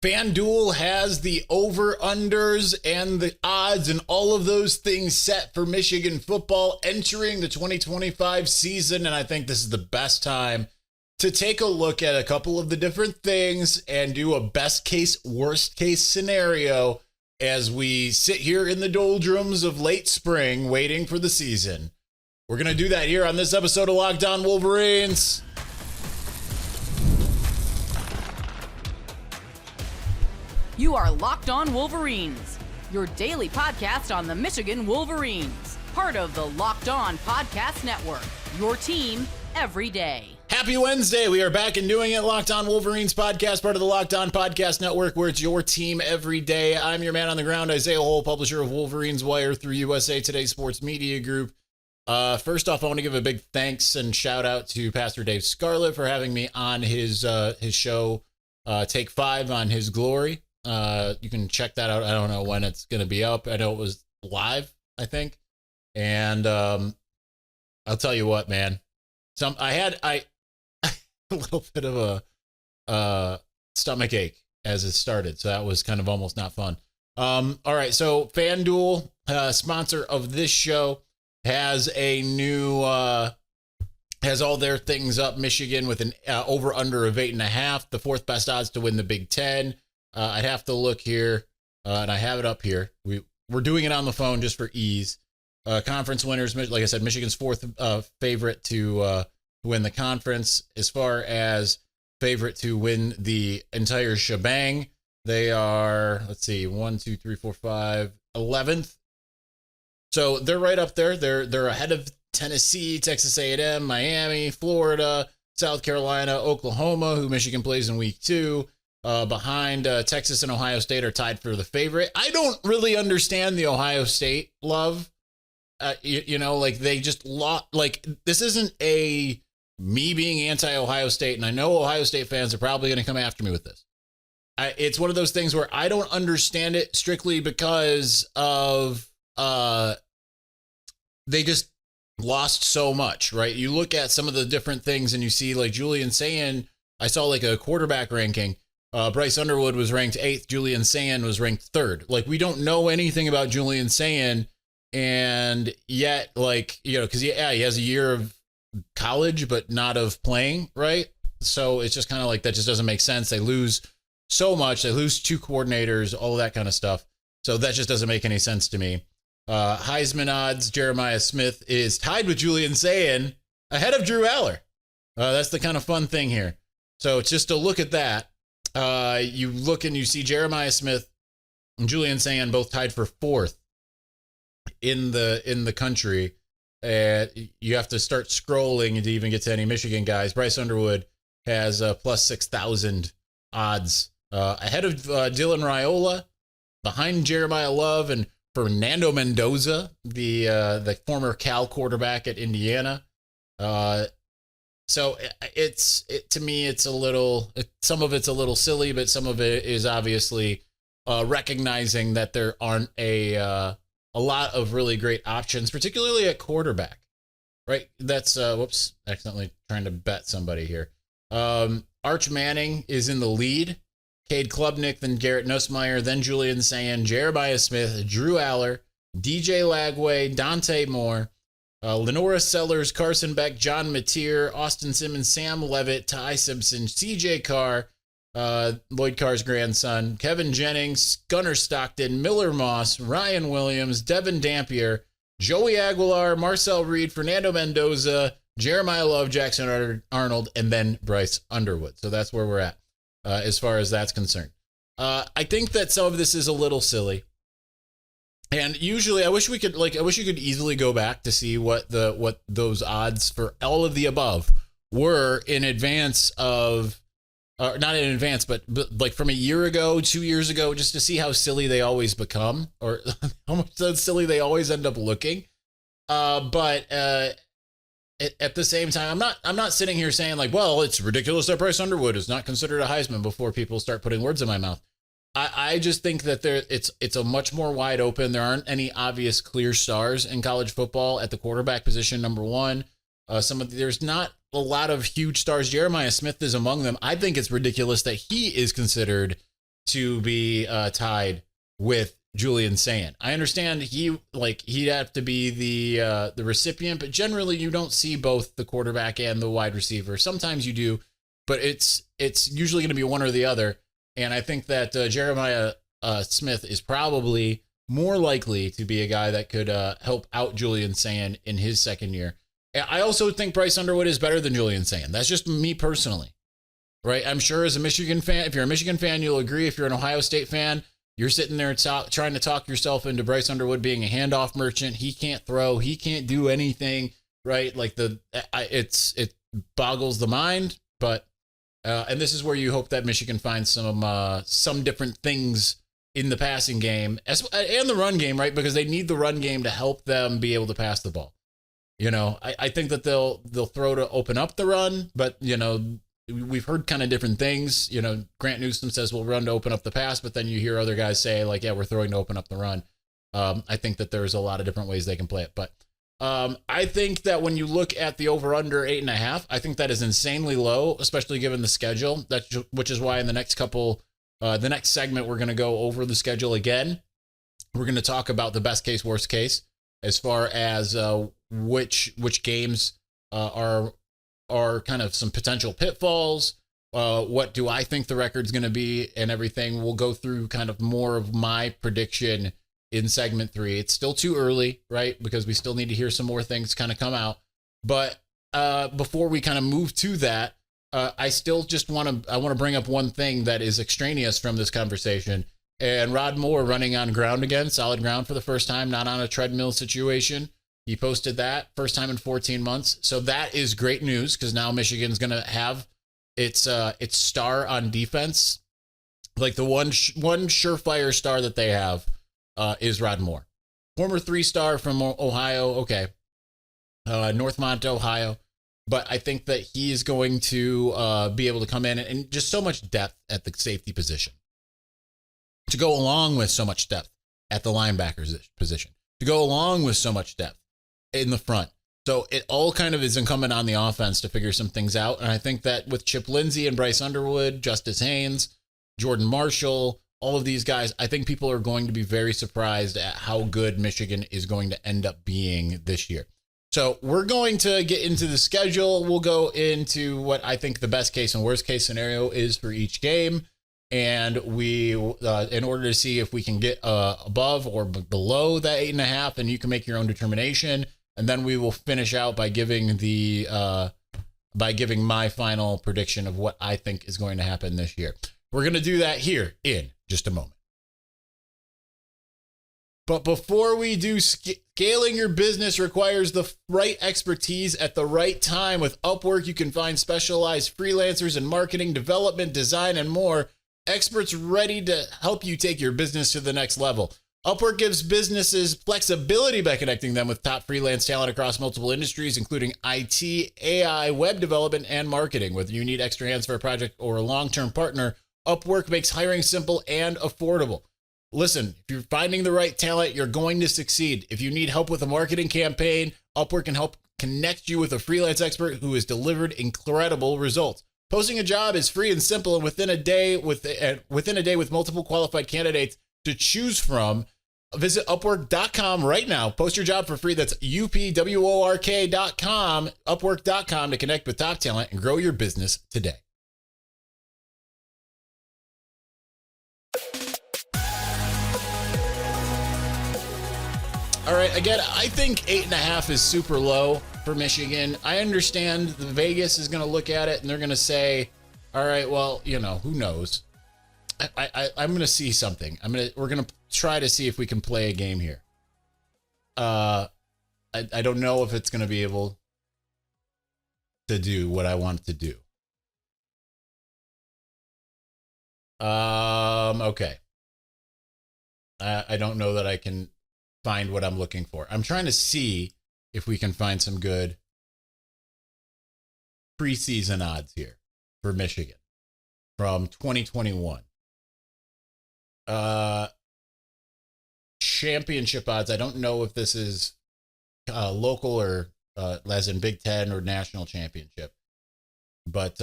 FanDuel has the over-unders and the odds and all of those things set for Michigan football entering the 2025 season. And I think this is the best time to take a look at a couple of the different things and do a best case, worst case scenario as we sit here in the doldrums of late spring waiting for the season. We're going to do that here on this episode of Locked On Wolverines. You are Locked On Wolverines, your daily podcast on the Michigan Wolverines, part of the Locked On Podcast Network, your team every day. Happy Wednesday. We are back and doing it. Locked On Wolverines podcast, part of the Locked On Podcast Network, where it's your team every day. I'm your man on the ground, Isaiah Hole, publisher of WolverinesWire through USA Today Sports Media Group. First off, I want to give a big thanks and shout out to Pastor Dave Scarlett for having me on his show, Take 5 on His Glory. You can check that out. I don't know when it's going to be up. I know it was live, I think. And I'll tell you what, man. I had a little bit of a stomach ache as it started, so that was kind of almost not fun. All right, so FanDuel, sponsor of this show, has a new has all their things up. Michigan with an over under of 8.5, the fourth best odds to win the Big Ten. I'd have to look here, and I have it up here. We're doing it on the phone just for ease. Conference winners, like I said, Michigan's fourth favorite to win the conference. As far as favorite to win the entire shebang, they are, let's see, 1, 2, 3, 4, 5, 11th. So they're right up there. They're ahead of Tennessee, Texas A&M, Miami, Florida, South Carolina, Oklahoma, who Michigan plays in week 2. Behind Texas and Ohio State are tied for the favorite. I don't really understand the Ohio State love. Like they just lost. Like this isn't a me being anti-Ohio State, and I know Ohio State fans are probably going to come after me with this. It's one of those things where I don't understand it strictly because of they just lost so much, right? You look at some of the different things and you see like Julian Sayin. I saw like a quarterback ranking. Bryce Underwood was ranked 8th. Julian Sayin was ranked 3rd. Like, we don't know anything about Julian Sayin, and yet, like, because he has a year of college, but not of playing, right? So it's just kind of like that just doesn't make sense. They lose so much. They lose 2 coordinators, all of that kind of stuff. So that just doesn't make any sense to me. Heisman odds, Jeremiah Smith is tied with Julian Sayin ahead of Drew Aller. That's the kind of fun thing here. So it's just to look at that. You look and you see Jeremiah Smith and Julian Sayin both tied for 4th in the country. You have to start scrolling to even get to any Michigan guys. Bryce Underwood has plus 6,000 odds ahead of Dylan Raiola, behind Jeremiah Love and Fernando Mendoza, the former Cal quarterback at Indiana. So to me, it's some of it's a little silly, but some of it is obviously recognizing that there aren't a lot of really great options, particularly at quarterback, right? That's, accidentally trying to bet somebody here. Arch Manning is in the lead. Cade Klubnik, then Garrett Nussmeier, then Julian Sayin, Jeremiah Smith, Drew Aller, DJ Lagway, Dante Moore, Lenora Sellers, Carson Beck, John Mateer, Austin Simmons, Sam Levitt, Ty Simpson, CJ Carr, Lloyd Carr's grandson, Kevin Jennings, Gunnar Stockton, Miller Moss, Ryan Williams, Devin Dampier, Joey Aguilar, Marcel Reed, Fernando Mendoza, Jeremiah Love, Jackson Arnold, and then Bryce Underwood. So that's where we're at as far as that's concerned. I think that some of this is a little silly. And usually I wish you could easily go back to see what those odds for all of the above were in advance of, not in advance, but like from a year ago, 2 years ago, just to see how silly they always become, or how much silly they always end up looking. But at the same time, I'm not sitting here saying like, well, it's ridiculous that Bryce Underwood is not considered a Heisman before people start putting words in my mouth. I just think that it's a much more wide open. There aren't any obvious clear stars in college football at the quarterback position. Number one, there's not a lot of huge stars. Jeremiah Smith is among them. I think it's ridiculous that he is considered to be tied with Julian Sand. I understand he'd have to be the recipient, but generally you don't see both the quarterback and the wide receiver. Sometimes you do, but it's usually going to be one or the other. And I think that Jeremiah Smith is probably more likely to be a guy that could help out Julian Sand in his second year. I also think Bryce Underwood is better than Julian Sand. That's just me personally, right? I'm sure as a Michigan fan, if you're a Michigan fan, you'll agree. If you're an Ohio State fan, you're sitting there trying to talk yourself into Bryce Underwood being a handoff merchant. He can't throw. He can't do anything, right? Like it boggles the mind. But and this is where you hope that Michigan finds some different things in the passing game and the run game, right? Because they need the run game to help them be able to pass the ball. You know, I think that they'll throw to open up the run, but you know, we've heard kind of different things. You know, Grant Newsome says we'll run to open up the pass, but then you hear other guys say like, yeah, we're throwing to open up the run. I think that there's a lot of different ways they can play it, but I think that when you look at the over under 8.5, I think that is insanely low, especially given the schedule. Which is why in the next segment, we're going to go over the schedule again. We're going to talk about the best case, worst case, as far as which games are kind of some potential pitfalls. What do I think the record's going to be and everything. We'll go through kind of more of my prediction in segment 3. It's still too early, right? Because we still need to hear some more things kind of come out. But before we kind of move to that, I still just want to bring up one thing that is extraneous from this conversation. And Rod Moore running on ground again, solid ground for the first time, not on a treadmill situation. He posted that first time in 14 months. So that is great news because now Michigan's going to have its star on defense. Like the one surefire star that they have is Rod Moore, former 3-star from Ohio. Okay. Northmont, Ohio. But I think that he is going to be able to come in and just so much depth at the safety position to go along with so much depth at the linebackers position, to go along with so much depth in the front. So it all kind of is incumbent on the offense to figure some things out. And I think that with Chip Lindsey and Bryce Underwood, Justice Haynes, Jordan Marshall, all of these guys, I think people are going to be very surprised at how good Michigan is going to end up being this year. So we're going to get into the schedule. We'll go into what I think the best case and worst case scenario is for each game. And we, in order to see if we can get above or below that 8.5, and you can make your own determination. And then we will finish out by giving my final prediction of what I think is going to happen this year. We're going to do that here in just a moment. But before we do, scaling your business requires the right expertise at the right time. With Upwork, you can find specialized freelancers in marketing, development, design, and more. Experts ready to help you take your business to the next level. Upwork gives businesses flexibility by connecting them with top freelance talent across multiple industries, including IT, AI, web development, and marketing. Whether you need extra hands for a project or a long-term partner, Upwork makes hiring simple and affordable. Listen, if you're finding the right talent, you're going to succeed. If you need help with a marketing campaign, Upwork can help connect you with a freelance expert who has delivered incredible results. Posting a job is free and simple, and within a day with multiple qualified candidates to choose from, visit Upwork.com right now. Post your job for free. That's UPWORK.com, Upwork.com to connect with top talent and grow your business today. All right, again, I think 8.5 is super low for Michigan. I understand the Vegas is going to look at it and they're going to say, all right, well, you know, who knows? I'm going to see something. We're going to try to see if we can play a game here. I don't know if it's going to be able to do what I want it to do. Okay. I don't know that I can find what I'm looking for. I'm trying to see if we can find some good preseason odds here for Michigan from 2021. Championship odds. I don't know if this is local or as in Big Ten or national championship, but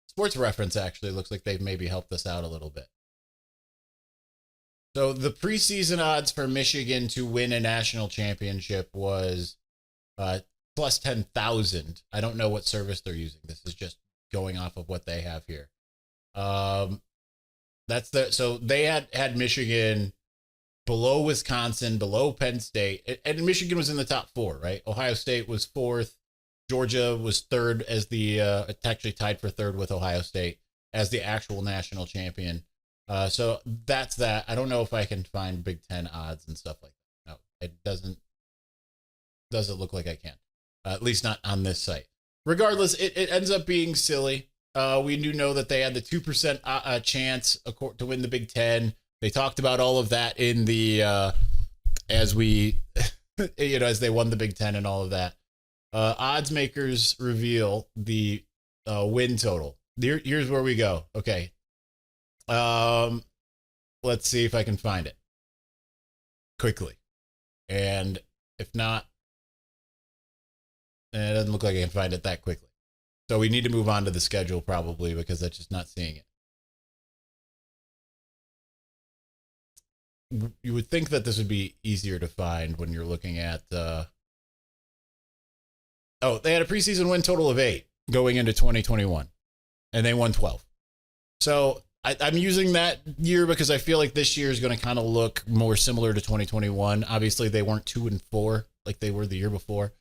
Sports Reference actually looks like they've maybe helped us out a little bit. So the preseason odds for Michigan to win a national championship was plus 10,000. I don't know what service they're using. This is just going off of what they have here. So they had Michigan below Wisconsin, below Penn State, and Michigan was in the top 4, right? Ohio State was 4th. Georgia was 3rd as actually tied for 3rd with Ohio State as the actual national champion. So that's that. I don't know if I can find Big Ten odds and stuff like that. No, it doesn't look like I can. At least not on this site. Regardless, it ends up being silly. We do know that they had the 2% chance to win the Big Ten. They talked about all of that in the as they won the Big Ten and all of that. Odds makers reveal the win total. Here's where we go. Okay. Let's see if I can find it quickly. And if not, it doesn't look like I can find it that quickly. So we need to move on to the schedule probably because that's just not seeing it. You would think that this would be easier to find when you're looking at, they had a preseason win total of 8 going into 2021 and they won 12. So I'm using that year because I feel like this year is going to kind of look more similar to 2021. Obviously, they weren't 2-4 like they were the year before.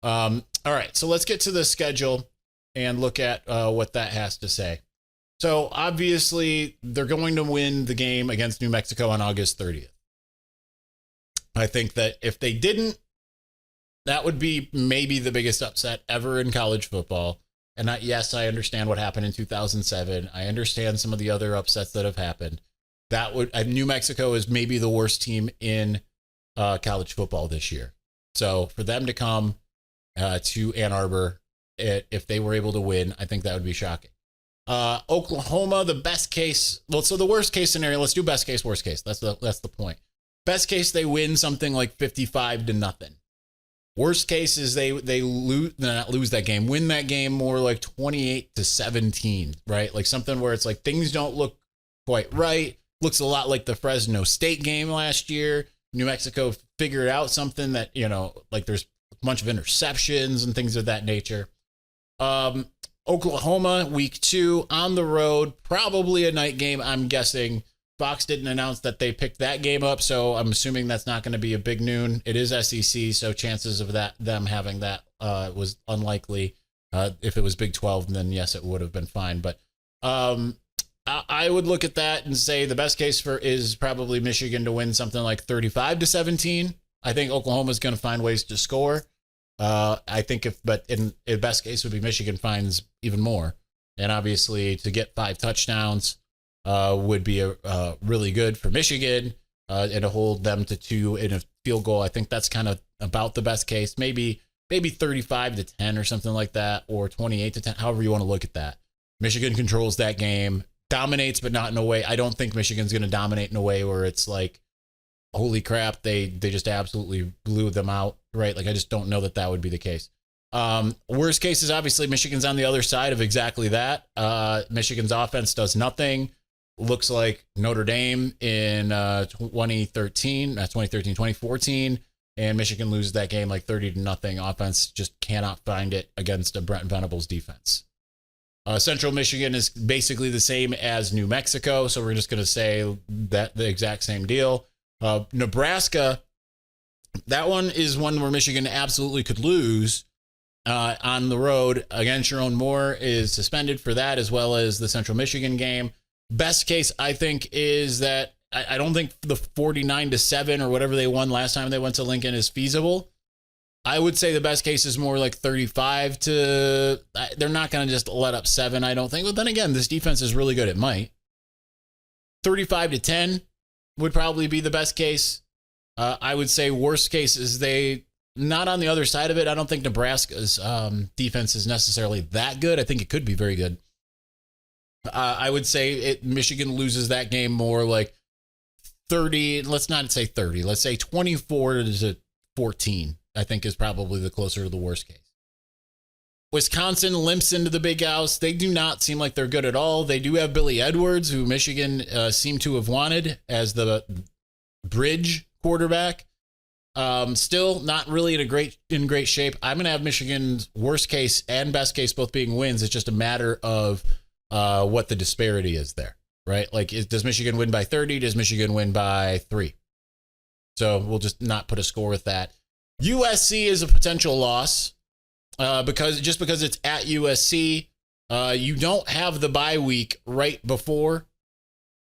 All right, so let's get to the schedule and look at what that has to say. So obviously, they're going to win the game against New Mexico on August 30th. I think that if they didn't, that would be maybe the biggest upset ever in college football. And yes, I understand what happened in 2007. I understand some of the other upsets that have happened. New Mexico is maybe the worst team in college football this year. So for them to come to Ann Arbor, if they were able to win, I think that would be shocking. Oklahoma, the best case. Well, so the worst case scenario. Let's do best case, worst case. That's the point. Best case, they win something like 55-0. Worst case is they not lose that game, win that game more like 28-17, right? Like something where it's like things don't look quite right. Looks a lot like the Fresno State game last year. New Mexico figured out something that, like there's a bunch of interceptions and things of that nature. Oklahoma, week 2 on the road, probably a night game, I'm guessing. Fox didn't announce that they picked that game up, so I'm assuming that's not going to be a big noon. It is SEC, so chances of them having that was unlikely. If it was Big 12, then yes, it would have been fine. But I would look at that and say the best case is probably Michigan to win something like 35-17. I think Oklahoma's going to find ways to score. I think in best case would be Michigan finds even more, and obviously to get 5 touchdowns. Would be really good for Michigan and to hold them to 2 in a field goal. I think that's kind of about the best case. Maybe 35-10 or something like that, or 28-10, however you want to look at that. Michigan controls that game, dominates, but not in a way. I don't think Michigan's going to dominate in a way where it's like, holy crap, they just absolutely blew them out, right? Like I just don't know that would be the case. Worst case is obviously Michigan's on the other side of exactly that. Michigan's offense does nothing. Looks like Notre Dame in 2014, and Michigan loses that game like 30-0. Offense just cannot find it against a Brent Venables defense. Central Michigan is basically the same as New Mexico, so we're just going to say that the exact same deal. Nebraska, that one is one where Michigan absolutely could lose on the road. Again, Sharon Moore is suspended for that, as well as the Central Michigan game. Best case, I think, is that I don't think the 49-7 or whatever they won last time they went to Lincoln is feasible. I would say the best case is more like 35 to. They're not going to just let up 7, I don't think. But then again, this defense is really good. It might. 35-10 would probably be the best case. I would say worst case is they not on the other side of it. I don't think Nebraska's defense is necessarily that good. I think it could be very good. I would say Michigan loses that game more like 30. Let's not say 30. Let's say 24-14. I think is probably the closer to the worst case. Wisconsin limps into the big house. They do not seem like they're good at all. They do have Billy Edwards, who Michigan seemed to have wanted as the bridge quarterback. Still not really in great shape. I'm going to have Michigan's worst case and best case both being wins. It's just a matter of what the disparity is there, right? Like, does Michigan win by 30? Does Michigan win by 3? So we'll just not put a score with that. USC is a potential loss because it's at USC. You don't have the bye week right before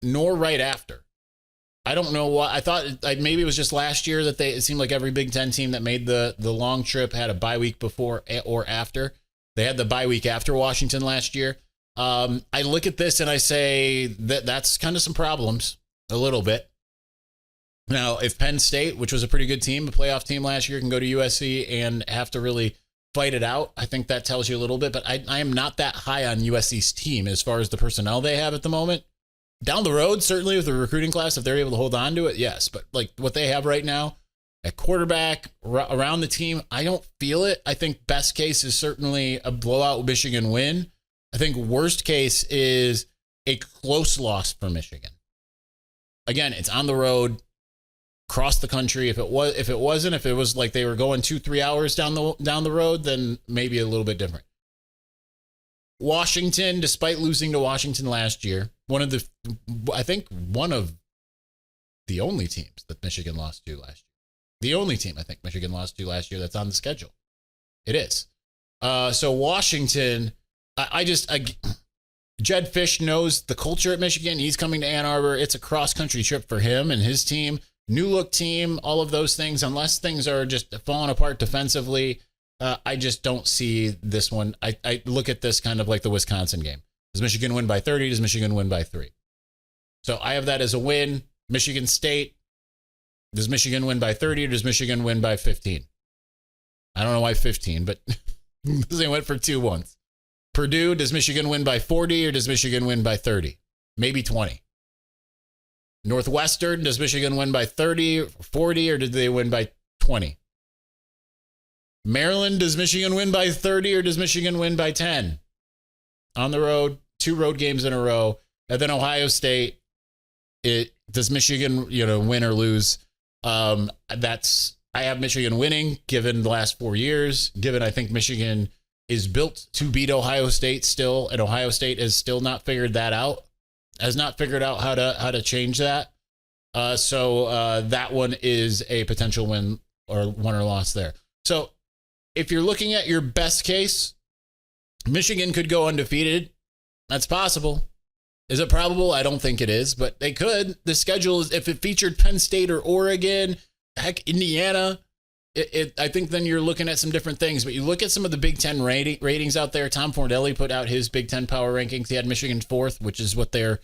nor right after. I don't know why. I thought maybe it was just last year that it seemed like every Big Ten team that made the long trip had a bye week before or after. They had the bye week after Washington last year. I look at this and I say that's kind of some problems a little bit. Now, if Penn State, which was a pretty good team, a playoff team last year, can go to USC and have to really fight it out, I think that tells you a little bit. But I am not that high on USC's team as far as the personnel they have at the moment. Down the road, certainly with the recruiting class, if they're able to hold on to it, yes. But like what they have right now at quarterback, around the team, I don't feel it. I think best case is certainly a blowout Michigan win. I think worst case is a close loss for Michigan. Again, it's on the road, across the country. If it was like they were going 2-3 hours down the road, then maybe a little bit different. Washington, despite losing to Washington last year, one of the only teams that Michigan lost to last year. The only team I think Michigan lost to last year that's on the schedule. It is. So Washington, Jed Fish knows the culture at Michigan. He's coming to Ann Arbor. It's a cross-country trip for him and his team. New look team, all of those things. Unless things are just falling apart defensively, I just don't see this one. I look at this kind of like the Wisconsin game. Does Michigan win by 30? Does Michigan win by 3? So I have that as a win. Michigan State, does Michigan win by 30 or does Michigan win by 15? I don't know why 15, but they went for 2 once. Purdue, does Michigan win by 40 or does Michigan win by 30? Maybe 20. Northwestern, does Michigan win by 30 or 40 or did they win by 20? Maryland, does Michigan win by 30 or does Michigan win by 10? On the road, 2 road games in a row. And then Ohio State, does Michigan, win or lose? I have Michigan winning given the last 4 years, given I think Michigan is built to beat Ohio State still, and Ohio State has still not figured that out, has not figured out how to change that. So that one is a potential win or loss there. So if you're looking at your best case, Michigan could go undefeated. That's possible. Is it probable? I don't think it is, but they could. The schedule is, if it featured Penn State or Oregon, heck, Indiana, I think then you're looking at some different things. But you look at some of the Big Ten ratings out there. Tom Fornelli put out his Big Ten power rankings. He had Michigan 4th, which is what they're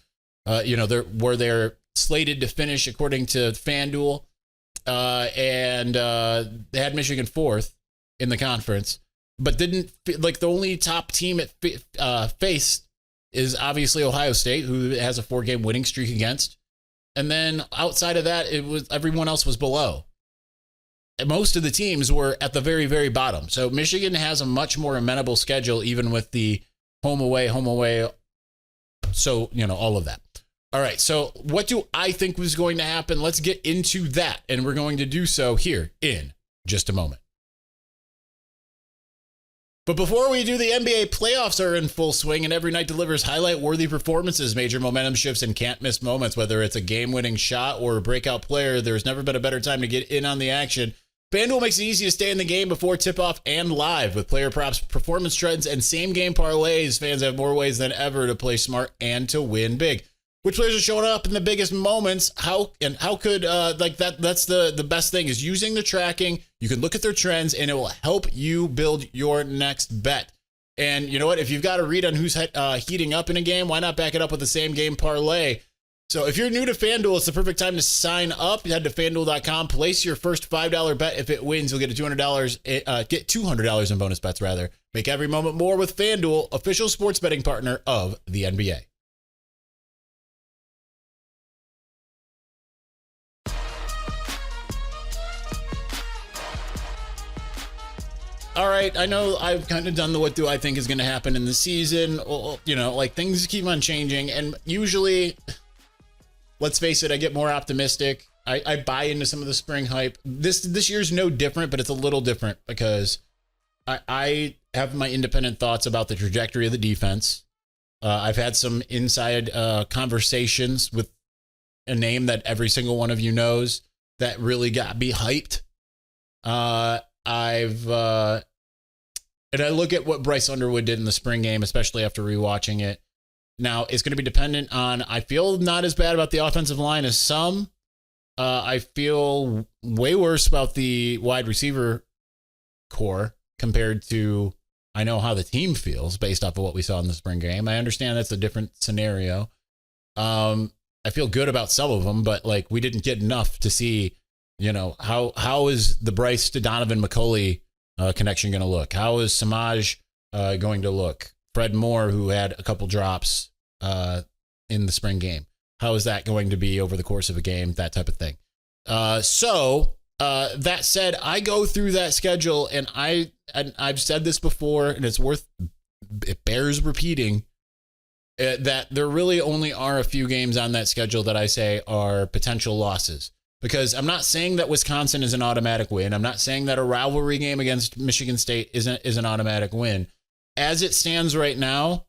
slated to finish according to FanDuel. And they had Michigan 4th in the conference, but didn't, like, the only top team it faced is obviously Ohio State, who has a 4-game winning streak against. And then outside of that, everyone else was below. And most of the teams were at the very, very bottom. So Michigan has a much more amenable schedule, even with the home away. So, all of that. All right. So what do I think was going to happen? Let's get into that. And we're going to do so here in just a moment. But before we do, the NBA playoffs are in full swing, and every night delivers highlight-worthy performances, major momentum shifts, and can't-miss moments. Whether it's a game-winning shot or a breakout player, there's never been a better time to get in on the action. FanDuel makes it easy to stay in the game before tip-off and live. With player props, performance trends, and same-game parlays, fans have more ways than ever to play smart and to win big. Which players are showing up in the biggest moments? How could that's the best thing, is using the tracking. You can look at their trends and it will help you build your next bet. And you know what? If you've got a read on who's heating up in a game, why not back it up with the same game parlay? So if you're new to FanDuel, it's the perfect time to sign up. Head to FanDuel.com, place your first $5 bet. If it wins, you'll get $200 in bonus bets rather. Make every moment more with FanDuel, official sports betting partner of the NBA. All right, I know I've kind of done the what do I think is going to happen in the season. Things keep on changing. And usually, let's face it, I get more optimistic I buy into some of the spring hype. This year's no different, but it's a little different because I have my independent thoughts about the trajectory of the defense. I've had some inside conversations with a name that every single one of you knows that really got me hyped. And I look at what Bryce Underwood did in the spring game, especially after rewatching it. Now, it's going to be dependent on, I feel not as bad about the offensive line as some. I feel way worse about the wide receiver core compared to, I know how the team feels based off of what we saw in the spring game. I understand that's a different scenario. I feel good about some of them, but like we didn't get enough to see, how is the Bryce to Donovan McCulley connection going to look? How is Samaj going to look? Fred Moore, who had a couple drops in the spring game. How is that going to be over the course of a game? That type of thing. So that said, I go through that schedule and I've said this before and it bears repeating that there really only are a few games on that schedule that I say are potential losses. Because I'm not saying that Wisconsin is an automatic win. I'm not saying that a rivalry game against Michigan State is an automatic win. As it stands right now,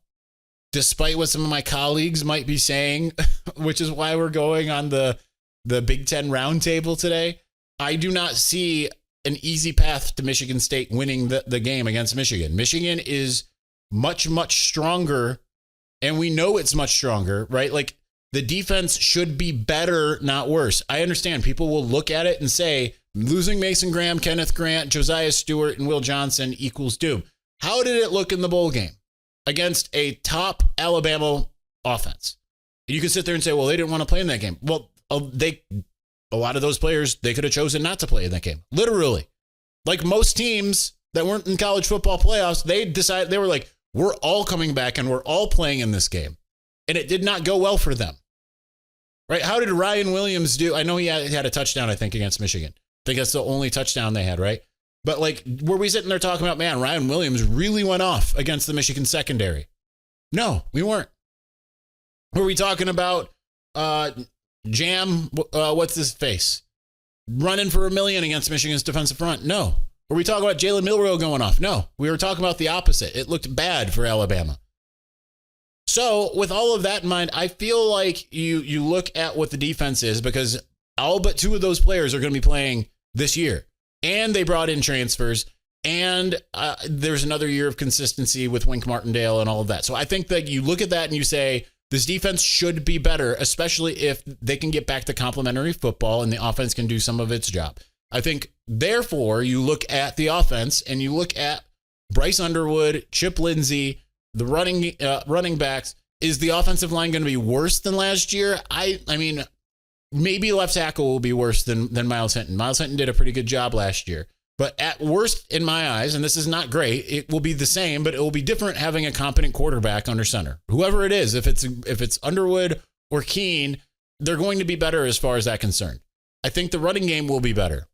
despite what some of my colleagues might be saying, which is why we're going on the Big Ten roundtable today, I do not see an easy path to Michigan State winning the game against Michigan. Michigan is much, much stronger, and we know it's much stronger, right? Like, the defense should be better, not worse. I understand people will look at it and say, losing Mason Graham, Kenneth Grant, Josiah Stewart, and Will Johnson equals doom. How did it look in the bowl game against a top Alabama offense? You can sit there and say, well, they didn't want to play in that game. Well, a lot of those players, they could have chosen not to play in that game. Literally. Like most teams that weren't in college football playoffs, they were like, we're all coming back and we're all playing in this game. And it did not go well for them. Right? How did Ryan Williams do? I know he had a touchdown, I think, against Michigan. I think that's the only touchdown they had, right? But like, were we sitting there talking about, man, Ryan Williams really went off against the Michigan secondary? No, we weren't. Were we talking about what's his face? Running for $1 million against Michigan's defensive front? No. Were we talking about Jalen Milroe going off? No. We were talking about the opposite. It looked bad for Alabama. So with all of that in mind, I feel like you look at what the defense is, because all but two of those players are going to be playing this year. And they brought in transfers, and there's another year of consistency with Wink Martindale and all of that. So I think that you look at that and you say, this defense should be better, especially if they can get back to complementary football and the offense can do some of its job. I think, therefore, you look at the offense and you look at Bryce Underwood, Chip Lindsey, the running backs. Is the offensive line going to be worse than last year? I mean, maybe left tackle will be worse than Miles Hinton. Miles Hinton did a pretty good job last year. But at worst, in my eyes, and this is not great, it will be the same, but it will be different having a competent quarterback under center. Whoever it is, if it's Underwood or Keene, they're going to be better as far as that concerned. I think the running game will be better.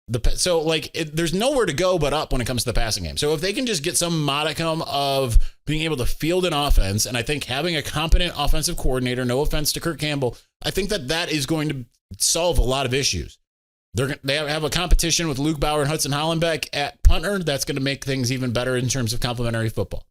There's nowhere to go but up when it comes to the passing game. So if they can just get some modicum of being able to field an offense, and I think having a competent offensive coordinator, no offense to Kirk Campbell, I think that is going to solve a lot of issues. They have a competition with Luke Bauer and Hudson Hollenbeck at punter. That's going to make things even better in terms of complementary football.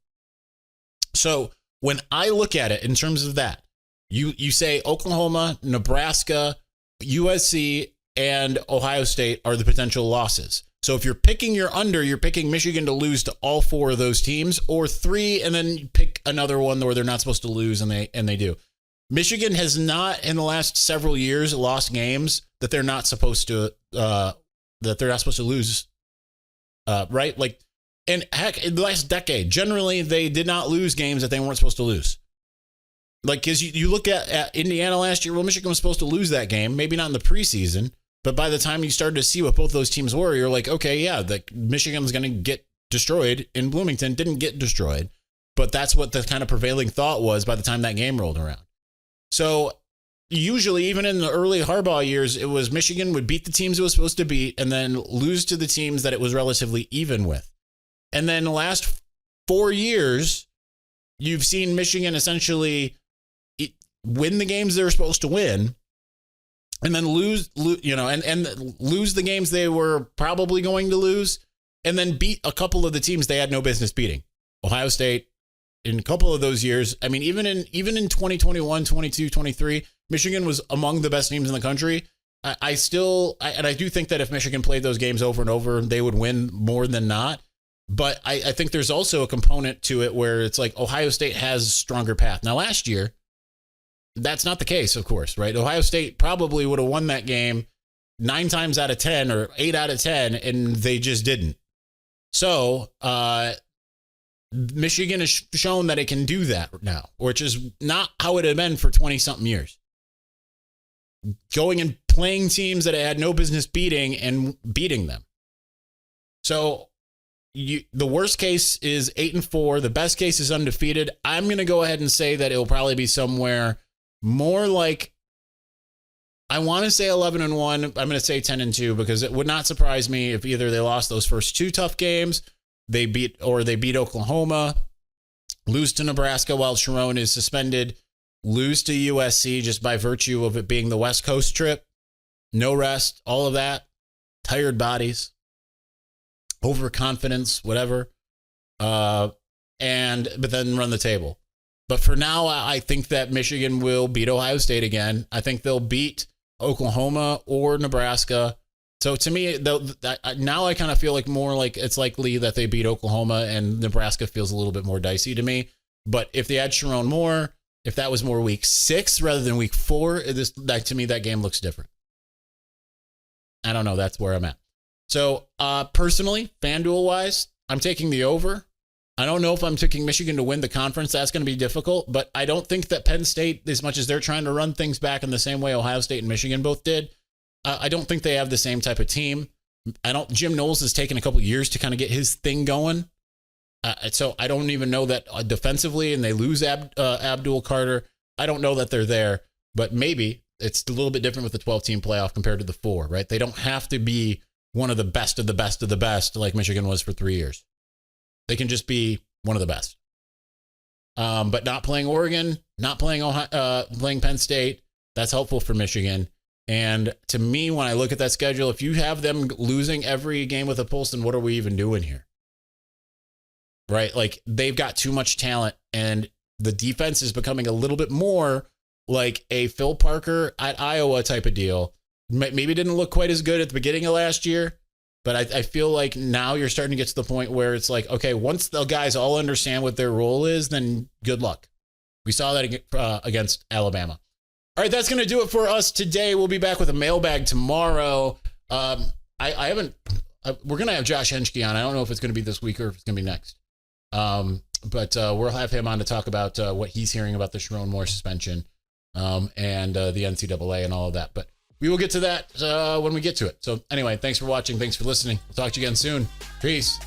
So when I look at it in terms of that, you say Oklahoma, Nebraska, USC, and Ohio State are the potential losses. So if you're picking your under, you're picking Michigan to lose to all four of those teams, or three, and then you pick another one where they're not supposed to lose, and they do. Michigan has not, in the last several years, lost games that they're not supposed to lose. Right? Like, and heck, in the last decade, generally they did not lose games that they weren't supposed to lose. Like, because you look at Indiana last year, well, Michigan was supposed to lose that game, maybe not in the preseason, but by the time you started to see what both those teams were, you're like, okay, yeah, Michigan's going to get destroyed in Bloomington. Didn't get destroyed, but that's what the kind of prevailing thought was by the time that game rolled around. So usually, even in the early Harbaugh years, it was Michigan would beat the teams it was supposed to beat and then lose to the teams that it was relatively even with. And then the last 4 years, you've seen Michigan essentially win the games they're supposed to win, and then lose the games they were probably going to lose, and then beat a couple of the teams they had no business beating. Ohio State in a couple of those years. I mean, even in 2021, 22, 23, Michigan was among the best teams in the country. I do think that if Michigan played those games over and over, they would win more than not. But I think there's also a component to it where it's like Ohio State has a stronger path. Now, last year, that's not the case, of course, right? Ohio State probably would have won that game 9 times out of 10 or 8 out of 10, and they just didn't. So Michigan has shown that it can do that now, which is not how it had been for 20-something years. Going and playing teams that it had no business beating and beating them. So the worst case is 8-4. The best case is undefeated. I'm going to go ahead and say that it'll probably be somewhere more like, I want to say 11-1. I'm going to say 10-2 because it would not surprise me if either they lost those first 2 tough games, they beat Oklahoma, lose to Nebraska while Sharon is suspended, lose to USC just by virtue of it being the West Coast trip, no rest, all of that, tired bodies, overconfidence, whatever, but then run the table. But for now, I think that Michigan will beat Ohio State again. I think they'll beat Oklahoma or Nebraska. So to me, now I kind of feel like more like it's likely that they beat Oklahoma, and Nebraska feels a little bit more dicey to me. But if they had Sharon more, if that was more week 6 rather than week 4, to me, that game looks different. I don't know. That's where I'm at. So personally, FanDuel wise, I'm taking the over. I don't know if I'm taking Michigan to win the conference. That's going to be difficult, but I don't think that Penn State, as much as they're trying to run things back in the same way Ohio State and Michigan both did, I don't think they have the same type of team. Jim Knowles has taken a couple of years to kind of get his thing going. So I don't even know that defensively, and they lose Abdul Carter. I don't know that they're there, but maybe it's a little bit different with the 12-team playoff compared to the 4, right? They don't have to be one of the best of the best of the best like Michigan was for 3 years. They can just be one of the best. But not playing Oregon, not playing playing Penn State, that's helpful for Michigan. And to me, when I look at that schedule, if you have them losing every game with a pulse, then what are we even doing here? Right? Like, they've got too much talent, and the defense is becoming a little bit more like a Phil Parker at Iowa type of deal. Maybe didn't look quite as good at the beginning of last year, but I feel like now you're starting to get to the point where it's like, okay, once the guys all understand what their role is, then good luck. We saw that against Alabama. All right, that's going to do it for us today. We'll be back with a mailbag tomorrow. We're going to have Josh Henschke on. I don't know if it's going to be this week or if it's going to be next. But we'll have him on to talk about what he's hearing about the Sharon Moore suspension and the NCAA and all of that. But we will get to that when we get to it. So anyway, thanks for watching. Thanks for listening. We'll talk to you again soon. Peace.